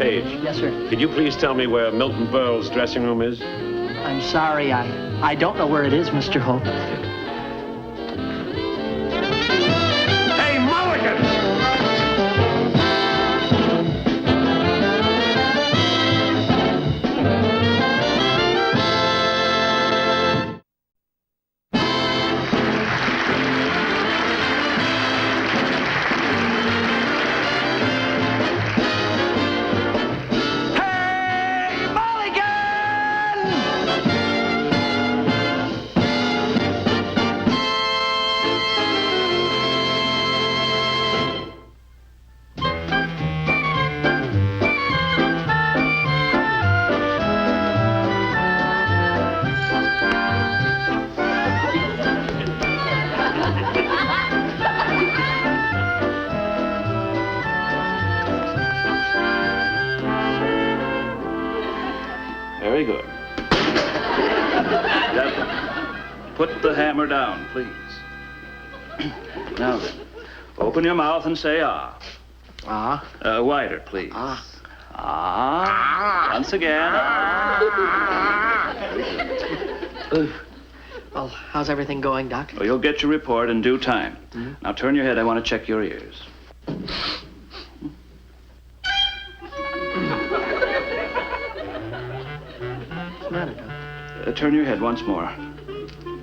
Page. Yes, sir. Could you please tell me where Milton Berle's dressing room is? I'm sorry, I don't know where it is, Mr. Hope. Hey, Mulligan! Very good. Put the hammer down, please. Now then, open your mouth and say ah. Ah? Wider, please. Ah. Ah. Once again. Well, how's everything going, Doc? Well, you'll get your report in due time. Now turn your head. I want to check your ears. What's the matter, Doc? Turn your head once more. I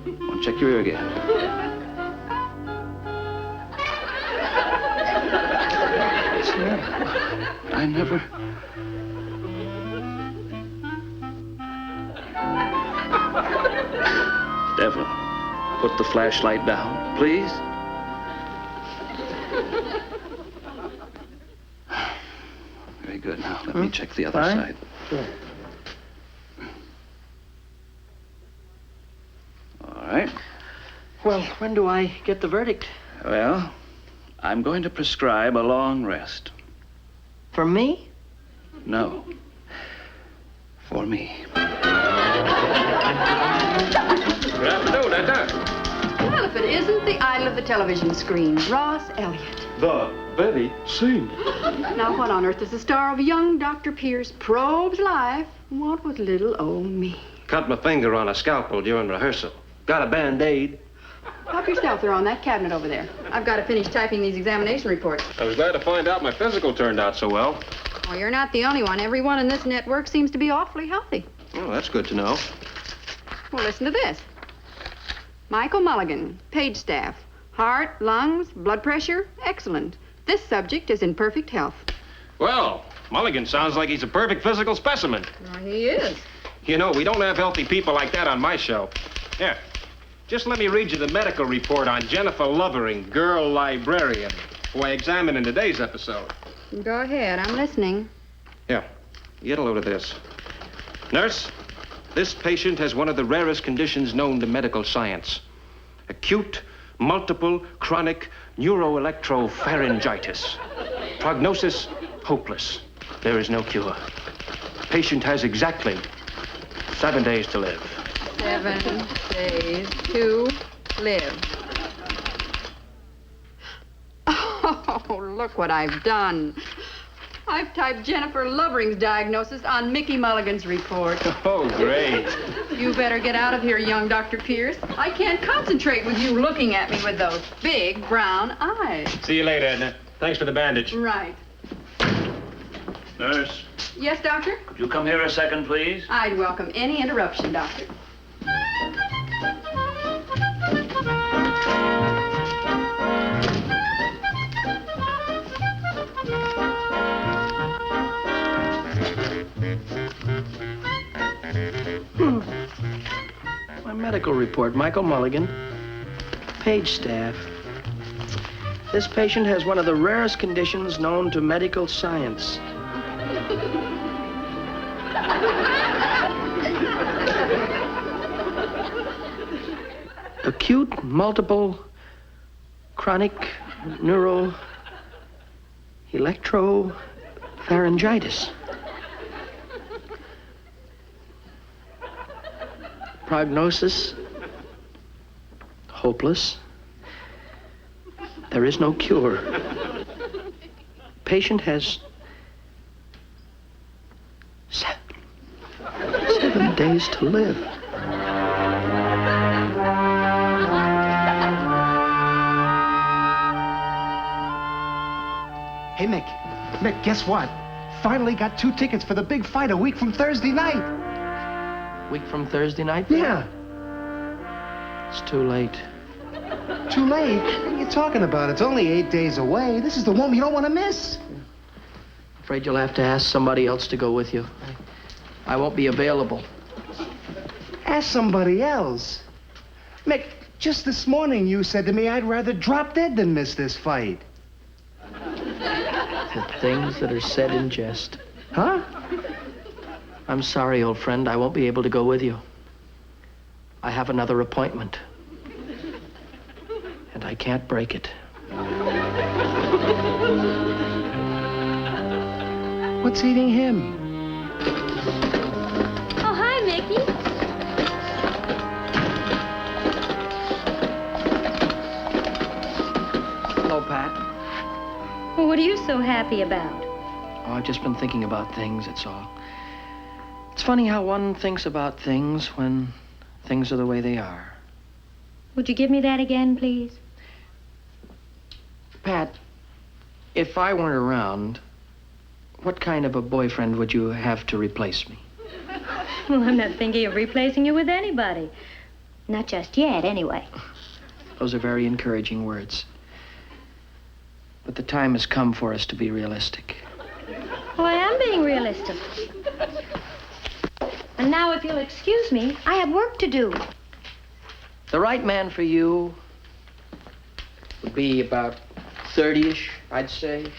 want to check your ear again. What's the matter? I never... Devlin, put the flashlight down, please. Very good. Now, let me check the other side. Sure. All right. Well, when do I get the verdict? Well, I'm going to prescribe a long rest. For me? No. For me. Good afternoon, Etta. Well, if it isn't the idol of the television screen, Ross Elliott. The very same. Now, what on earth is the star of young Dr. Pierce probes life? What with little old me? Cut my finger on a scalpel during rehearsal. Got a Band-Aid. Help yourself. They're on that cabinet over there. I've got to finish typing these examination reports. I was glad to find out my physical turned out so well. Well, you're not the only one. Everyone in this network seems to be awfully healthy. Oh, that's good to know. Well, listen to this. Michael Mulligan, page staff. Heart, lungs, blood pressure, excellent. This subject is in perfect health. Well, Mulligan sounds like he's a perfect physical specimen. Well, he is. You know, we don't have healthy people like that on my show. Here, just let me read you the medical report on Jennifer Lovering, girl librarian, who I examined in today's episode. Go ahead. I'm listening. Here, get a load of this. Nurse, this patient has one of the rarest conditions known to medical science. Acute, multiple, chronic neuroelectropharyngitis. Prognosis, hopeless. There is no cure. Patient has exactly 7 days to live. 7 days to live. Oh, look what I've done. I've typed Jennifer Lovering's diagnosis on Mickey Mulligan's report. Oh, great. You better get out of here, young Dr. Pierce. I can't concentrate with you looking at me with those big brown eyes. See you later, Edna. Thanks for the bandage. Right. Nurse, Yes, Doctor? would you come here a second, please? I'd welcome any interruption, Doctor. My medical report, Michael Mulligan, page staff. This patient has one of the rarest conditions known to medical science. Acute, multiple, chronic, electropharyngitis. Prognosis, hopeless. There is no cure. Patient has days to live. Hey, Mick. Mick, guess what? Finally got 2 tickets for the big fight a week from Thursday night. Week from Thursday night? Yeah. It's too late. Too late? What are you talking about? It's only 8 days away. This is the one you don't want to miss. Afraid you'll have to ask somebody else to go with you. I won't be available. Ask somebody else. Mick, just this morning you said to me I'd rather drop dead than miss this fight. The things that are said in jest. Huh? I'm sorry, old friend. I won't be able to go with you. I have another appointment. And I can't break it. What's eating him? Oh, hi, Mickey. Hello, Pat. Well, what are you so happy about? Oh, I've just been thinking about things, that's all. It's funny how one thinks about things when things are the way they are. Would you give me that again, please? Pat, if I weren't around, what kind of a boyfriend would you have to replace me? Well, I'm not thinking of replacing you with anybody. Not just yet, anyway. Those are very encouraging words. But the time has come for us to be realistic. Well, I am being realistic. And now, if you'll excuse me, I have work to do. The right man for you would be about 30-ish, I'd say.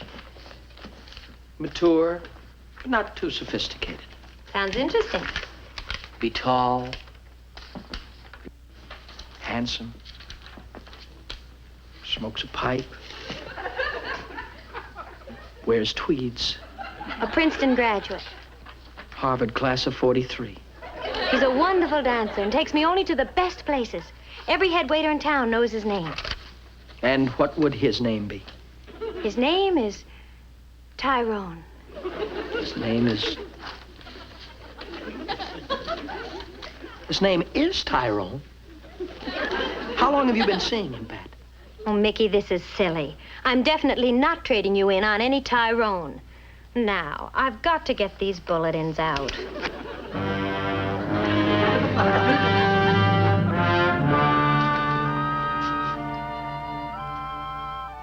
Mature, but not too sophisticated. Sounds interesting. Be tall, handsome, smokes a pipe, wears tweeds. A Princeton graduate. Harvard class of 43. He's a wonderful dancer and takes me only to the best places. Every head waiter in town knows his name. And what would his name be? His name is Tyrone. His name is... His name is Tyrone. How long have you been seeing him, Pat? Oh, Mickey, this is silly. I'm definitely not trading you in on any Tyrone. Now, I've got to get these bulletins out.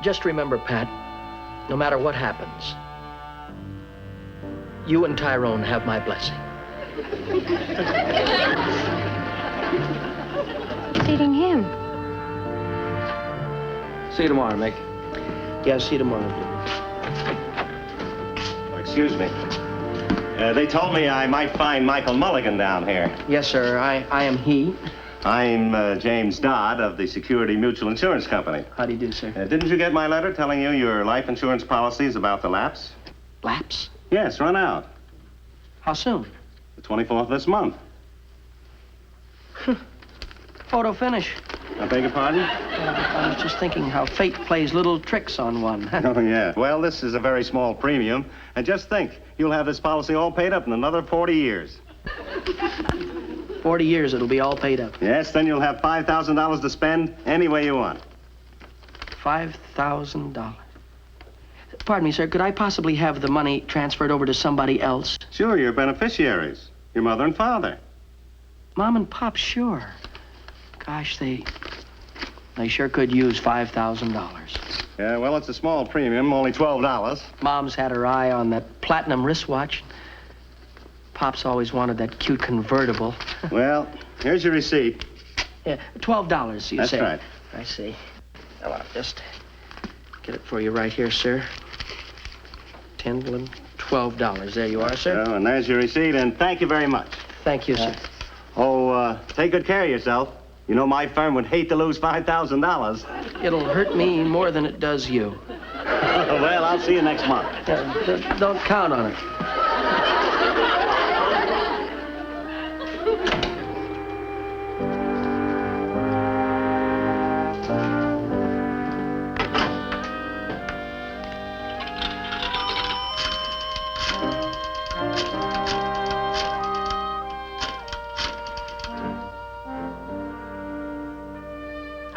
Just remember, Pat, no matter what happens, you and Tyrone have my blessing. What's eating him? See you tomorrow, Mick. Yeah, see you tomorrow. Excuse me. They told me I might find Michael Mulligan down here. Yes, sir. I am he. I'm James Dodd of the Security Mutual Insurance Company. How do you do, sir? Didn't you get my letter telling you your life insurance policy is about to lapse? Lapse? Yes, run out. How soon? The 24th of this month. Photo finish. I beg your pardon? I was just thinking how fate plays little tricks on one. Oh, yeah. Well, this is a very small premium. And just think, you'll have this policy all paid up in another 40 years. 40 years, it'll be all paid up. Yes, then you'll have $5,000 to spend any way you want. $5,000. Pardon me, sir. Could I possibly have the money transferred over to somebody else? Sure, your beneficiaries. Your mother and father. Mom and Pop, sure. Gosh, they sure could use $5,000. Yeah, well, it's a small premium, only $12. Mom's had her eye on that platinum wristwatch. Pop's always wanted that cute convertible. Well, here's your receipt. Yeah, $12, you That's say? right. I see. Well, I'll just get it for you right here, sir. $10 and $12. There you are, sir. Oh, and there's your receipt, and thank you very much. Thank you, sir. Take good care of yourself. You know, my firm would hate to lose $5,000. It'll hurt me more than it does you. Well, I'll see you next month. Don't count on it.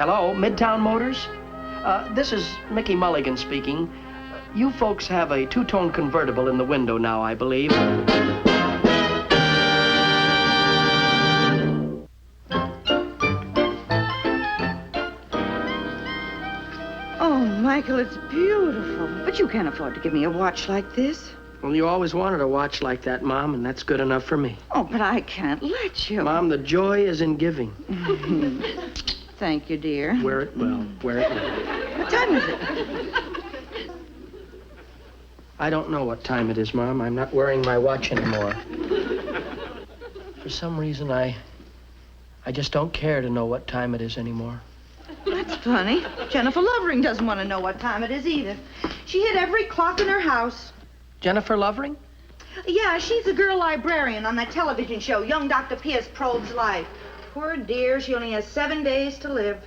Hello, Midtown Motors? This is Mickey Mulligan speaking. You folks have a two-tone convertible in the window now, I believe. Oh, Michael, it's beautiful. But you can't afford to give me a watch like this. Well, you always wanted a watch like that, Mom, and that's good enough for me. Oh, but I can't let you. Mom, the joy is in giving. Thank you, dear. Wear it well. Wear it well. What time is it? I don't know what time it is, Mom. I'm not wearing my watch anymore. For some reason, I just don't care to know what time it is anymore. That's funny. Jennifer Lovering doesn't want to know what time it is either. She hid every clock in her house. Jennifer Lovering? Yeah, she's a girl librarian on that television show, Young Dr. Pierce Probes Life. Poor dear, she only has 7 days to live.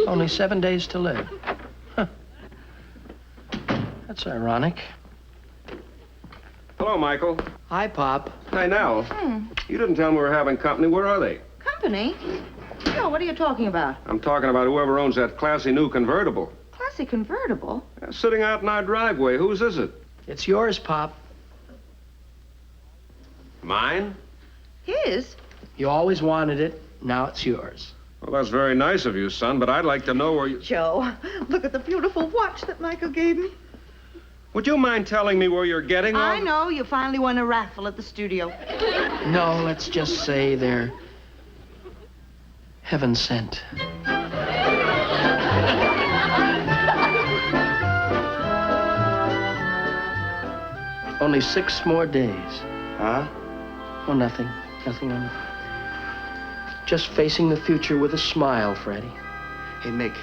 Only 7 days to live. Huh. That's ironic. Hello, Michael. Hi, Pop. Hi, Nell. You didn't tell me we were having company. Where are they? Company? No, what are you talking about? I'm talking about whoever owns that classy new convertible. Classy convertible? Sitting out in our driveway. Whose is it? It's yours, Pop. Mine? His? You always wanted it. Now it's yours. Well, that's very nice of you, son, but I'd like to know where you... Joe, look at the beautiful watch that Michael gave me. Would you mind telling me where you're getting all... I know, you finally won a raffle at the studio. No, let's just say they're heaven sent. Only 6 more days. Huh? Oh, nothing. Nothing. I'm just facing the future with a smile, Freddie. Hey, Mick,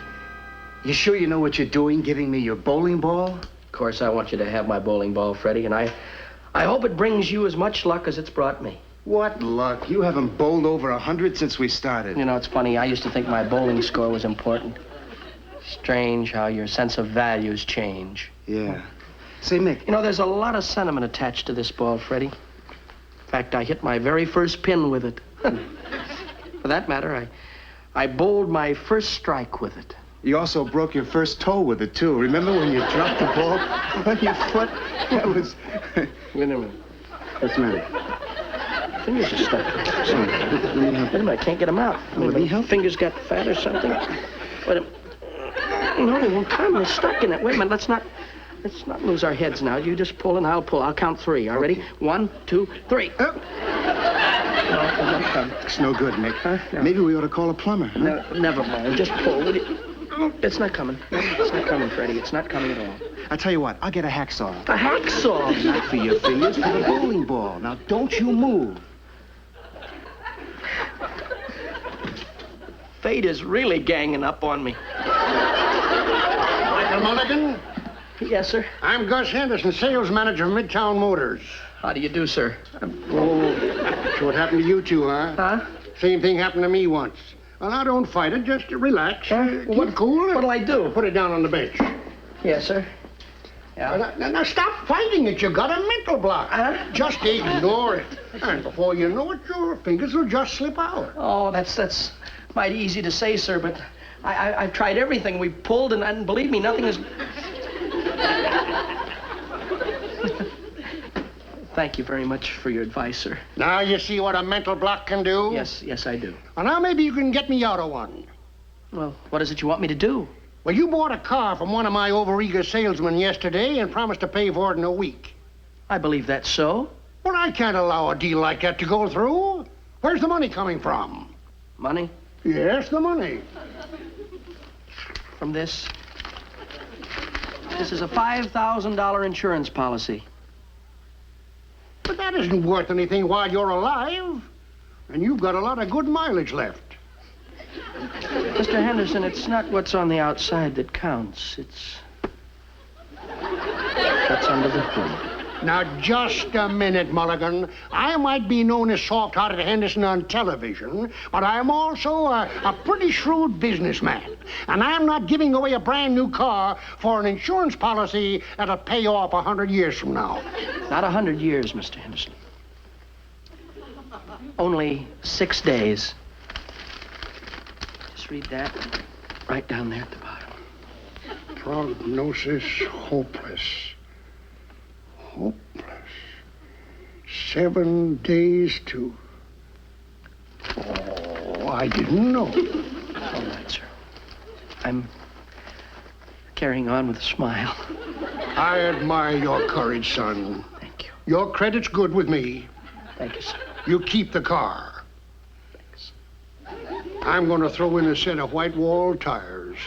you sure you know what you're doing, giving me your bowling ball? Of course, I want you to have my bowling ball, Freddie, and I hope it brings you as much luck as it's brought me. What luck? You haven't bowled over 100 since we started. You know, it's funny. I used to think my bowling score was important. Strange how your sense of values change. Yeah. Say, Mick. You know, there's a lot of sentiment attached to this ball, Freddie. In fact, I hit my very first pin with it. For that matter, I bowled my first strike with it. You also broke your first toe with it, too. Remember when you dropped the ball on your foot? That was... Wait a minute. What's the matter? Fingers are stuck. Sorry. Let me help. Wait a minute, I can't get them out. Let me help? Fingers got fat or something. Wait a minute. No, they won't come. They're stuck in it. Wait a minute, let's not lose our heads now. You just pull and I'll pull. I'll count 3. All right, ready? 1, 2, 3. Oh. No, it won't come. It's no good, Mick. Huh? No. Maybe we ought to call a plumber, huh? No, never mind. Just pull. Will you? It's not coming. It's not coming, Freddie. It's not coming at all. I'll tell you what. I'll get a hacksaw. A hacksaw? Not for your fingers, for the bowling ball. Now, don't you move. Fate is really ganging up on me. Michael Mulligan? Yes, sir. I'm Gus Henderson, sales manager of Midtown Motors. How do you do, sir? So what happened to you two, huh? Huh? Same thing happened to me once. Well, now don't fight it. Just relax. What- Keep cool. what'll I do? Put it down on the bench. Yes, sir. Yeah. Now stop fighting it. You got a mental block. Huh? Just ignore it. And before you know it, your fingers will just slip out. Oh, that's mighty easy to say, sir, but I've tried everything. We've pulled, and believe me, nothing is... Thank you very much for your advice, sir. Now you see what a mental block can do? Yes, I do. Well, now maybe you can get me out of one. Well, what is it you want me to do? Well, you bought a car from one of my overeager salesmen yesterday and promised to pay for it in a week. I believe that's so. Well, I can't allow a deal like that to go through. Where's the money coming from? Money Yes, the money. from this. This is a $5,000 insurance policy. But that isn't worth anything while you're alive. And you've got a lot of good mileage left. Mr. Henderson, it's not what's on the outside that counts. It's what's under the hood. Now, just a minute, Mulligan. I might be known as soft-hearted Henderson on television, but I'm also a pretty shrewd businessman. And I'm not giving away a brand new car for an insurance policy that'll pay off 100 years from now. Not 100 years, Mr. Henderson. Only 6 days. Just Just read that. Right down there at the bottom. Prognosis hopeless. Hopeless. 7 days to... Oh, I didn't know. All right, sir. I'm carrying on with a smile. I admire your courage, son. Thank you. Your credit's good with me. Thank you, sir. You keep the car. Thanks. I'm going to throw in a set of white wall tires.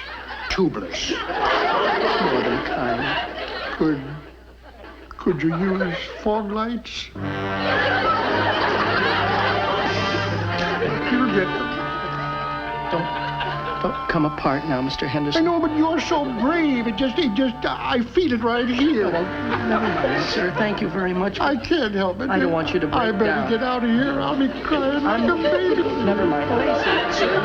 Tubeless. More than kind. Could you use fog lights? You'll get them. Don't come apart now, Mr. I Henderson. know, but you're so brave. I feel it right here. Well, never mind, sir. Thank you very much. I can't help it. I don't want you to break I better down. get out of here. I'll be crying like a baby. Never mind. Lace it, sir.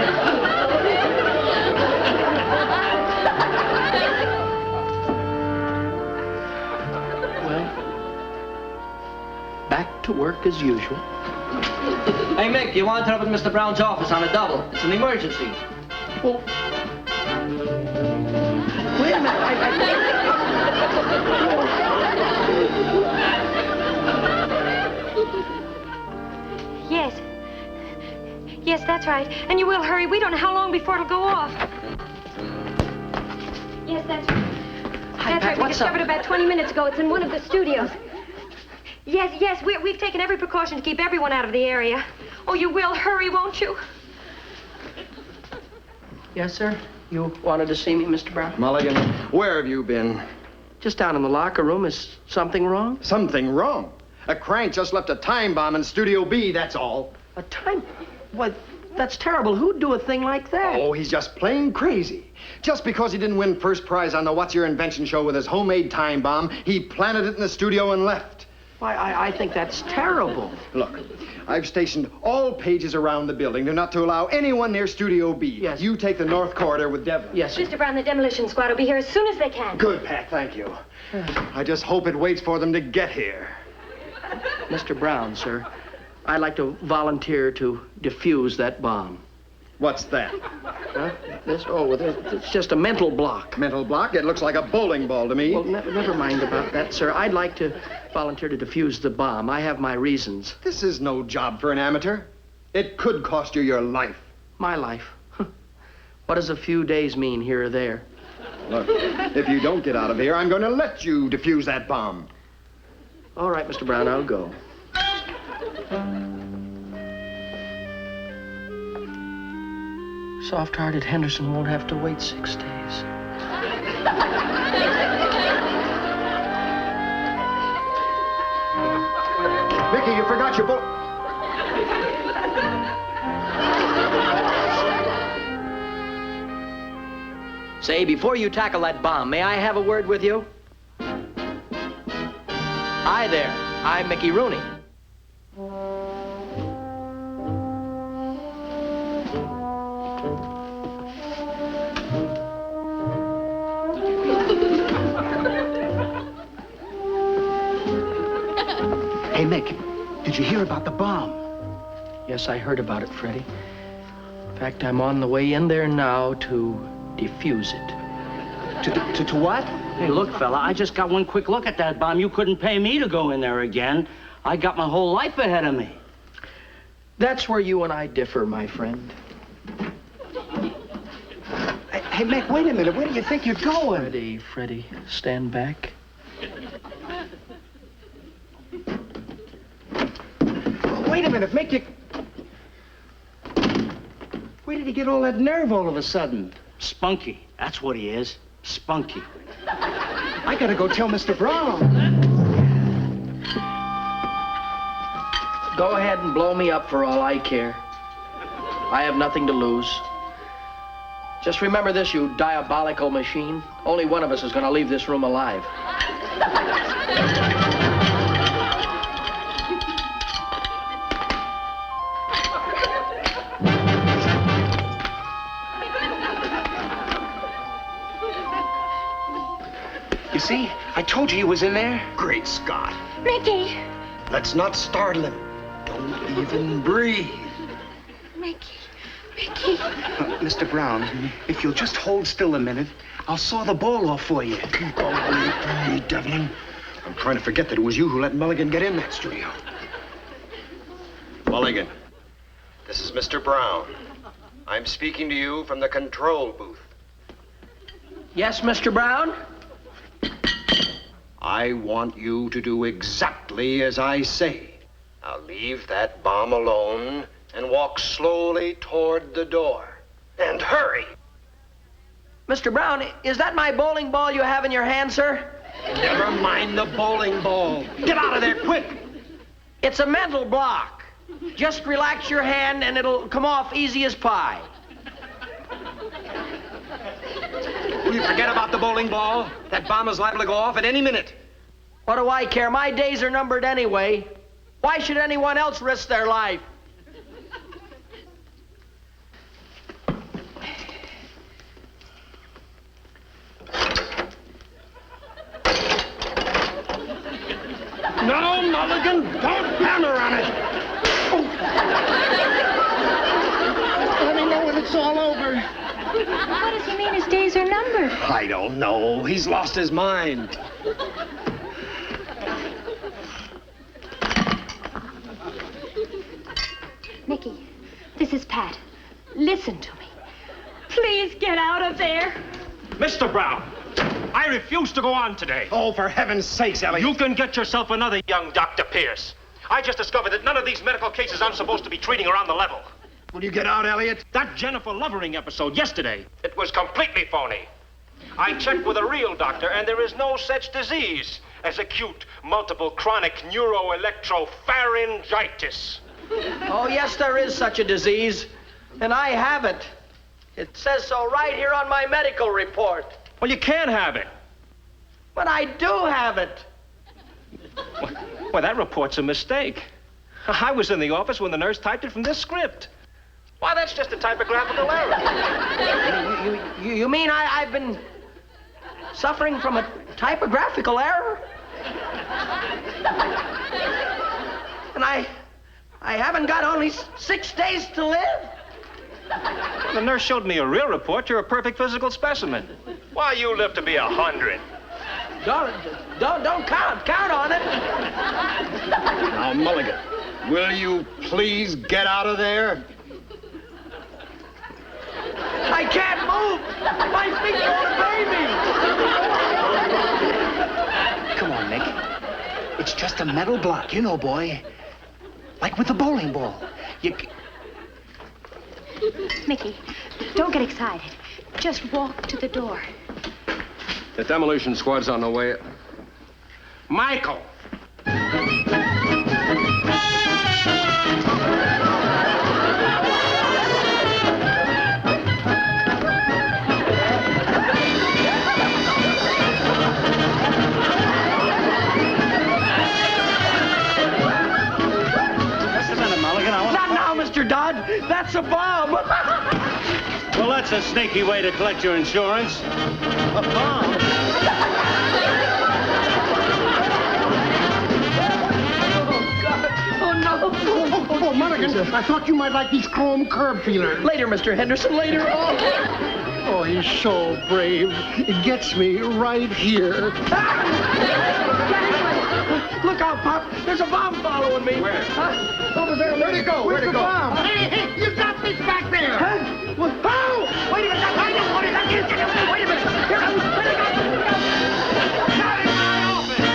Well, back to work as usual. Hey, Mick, you want to up at Mr. Brown's office on a double? It's an emergency. Well, wait a minute. Yes. Yes, that's right. And you will hurry. We don't know how long before it'll go off. Yes, that's right. Hi, That's Pat, right. We what's up? discovered it about 20 minutes ago. It's in one of the studios. Yes, we've taken every precaution to keep everyone out of the area. Oh, you will hurry, won't you? Yes, sir? You wanted to see me, Mr. Brown? Mulligan, where have you been? Just down in the locker room. Is something wrong? Something wrong. A crank just left a time bomb in Studio B, that's all. A time... What? That's terrible. Who'd do a thing like that? Oh, he's just plain crazy. Just because he didn't win first prize on the What's Your Invention show with his homemade time bomb, he planted it in the studio and left. Why, I think that's terrible. Look, I've stationed all pages around the building. They're not to allow anyone near Studio B. Yes. You take the north corridor with Devlin. Yes, sir. Mr. Brown, the demolition squad will be here as soon as they can. Good, Pat, thank you. I just hope it waits for them to get here. Mr. Brown, sir, I'd like to volunteer to defuse that bomb. What's that? Huh? This? Oh, well, it's just a mental block. Mental block? It looks like a bowling ball to me. Well, never mind about that, sir. I'd like to volunteer to defuse the bomb. I have my reasons. This is no job for an amateur. It could cost you your life. My life? What does a few days mean here or there? Look, if you don't get out of here, I'm going to let you defuse that bomb. All right, Mr. Brown, I'll go. Soft-hearted Henderson won't have to wait 6 days. Vicky, you forgot your book. Say, before you tackle that bomb, may I have a word with you? Hi there. I'm Mickey Rooney. Hey, Mick, did you hear about the bomb? Yes, I heard about it, Freddie. In fact, I'm on the way in there now to defuse it. To what? Hey, look, fella, I just got one quick look at that bomb. You couldn't pay me to go in there again. I got my whole life ahead of me. That's where you and I differ, my friend. Hey, Mick, wait a minute. Where do you think you're going? Freddie, stand back. Wait a minute, Mick, where did he get all that nerve all of a sudden? Spunky. That's what he is. Spunky. I gotta go tell Mr. Brown. Go ahead and blow me up for all I care. I have nothing to lose. Just remember this, you diabolical machine. Only one of us is going to leave this room alive. You see, I told you he was in there. Great Scott. Mickey! Let's not startle him. Don't even breathe. Mickey. Mr. Brown, if you'll just hold still a minute, I'll saw the ball off for you. Hey, Devlin. I'm trying to forget that it was you who let Mulligan get in that studio. Mulligan, this is Mr. Brown. I'm speaking to you from the control booth. Yes, Mr. Brown? I want you to do exactly as I say. Now leave that bomb alone and walk slowly toward the door. And hurry! Mr. Brown, is that my bowling ball you have in your hand, sir? Never mind the bowling ball. Get out of there, quick! It's a mental block. Just relax your hand and it'll come off easy as pie. Will you forget about the bowling ball? That bomb is liable to go off at any minute. What do I care? My days are numbered anyway. Why should anyone else risk their life? No, Mulligan, don't hammer on it. Let me know when it's all over. What does he mean his days are numbered? I don't know. He's lost his mind. Nicky, this is Pat. Listen to me. Please get out of there. Mr. Brown, I refuse to go on today. Oh, for heaven's sakes, Elliott. You can get yourself another young Dr. Pierce. I just discovered that none of these medical cases I'm supposed to be treating are on the level. Will you get out, Elliott? That Jennifer Lovering episode yesterday, it was completely phony. I checked with a real doctor, and there is no such disease as acute multiple chronic neuroelectropharyngitis. Oh, yes, there is such a disease. And I have it. It says so right here on my medical report. Well, you can't have it. But I do have it. Well, that report's a mistake. I was in the office when the nurse typed it from this script. Why, that's just a typographical error. You mean I've been suffering from a typographical error? And I haven't got only 6 days to live? The nurse showed me a real report. You're a perfect physical specimen. Why, you live to be 100. Don't count on it. Now, Mulligan, will you please get out of there? I can't move. My feet are a baby. Come on, Nick. It's just a metal block, you know, boy. Like with the bowling ball. Mickey, don't get excited. Just walk to the door. The demolition squad's on the way. Michael! Not now, Mr. Dodd. That's a bomb. Well, that's a sneaky way to collect your insurance. A bomb? Oh, Mulligan, I thought you might like these chrome curb feelers. Later, Mr. Henderson, later. Oh, he's so brave. It gets me right here. Look out, Pop. There's a bomb following me. Where? Over there. Where'd it go? Where'd it go? Bomb? Hey, you got me back there. Huh? What? Oh! Wait a minute. Wait a minute. Wait a minute. Here comes. Where'd it go? Not in my office!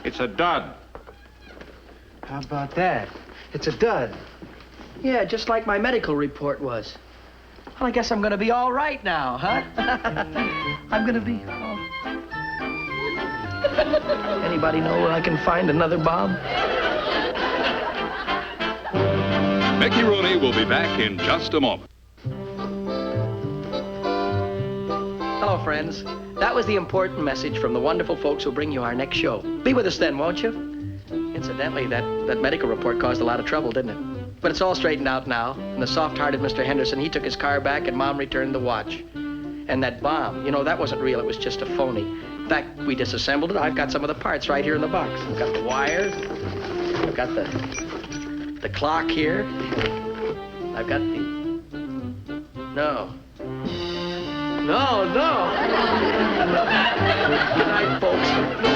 It's a dud. How about that? It's a dud. Yeah, just like my medical report was. Well, I guess I'm gonna be all right now, huh? I'm gonna be all... Anybody know where I can find another bomb? Mickey Rooney will be back in just a moment. Hello, friends. That was the important message from the wonderful folks who'll bring you our next show. Be with us then, won't you? Incidentally, that medical report caused a lot of trouble, didn't it? But it's all straightened out now. And the soft-hearted Mr. Henderson, he took his car back and Mom returned the watch. And that bomb, you know, that wasn't real. It was just a phony. In fact, we disassembled it. I've got some of the parts right here in the box. I've got the wires. I've got the clock here. I've got the... No. No. Good night, folks.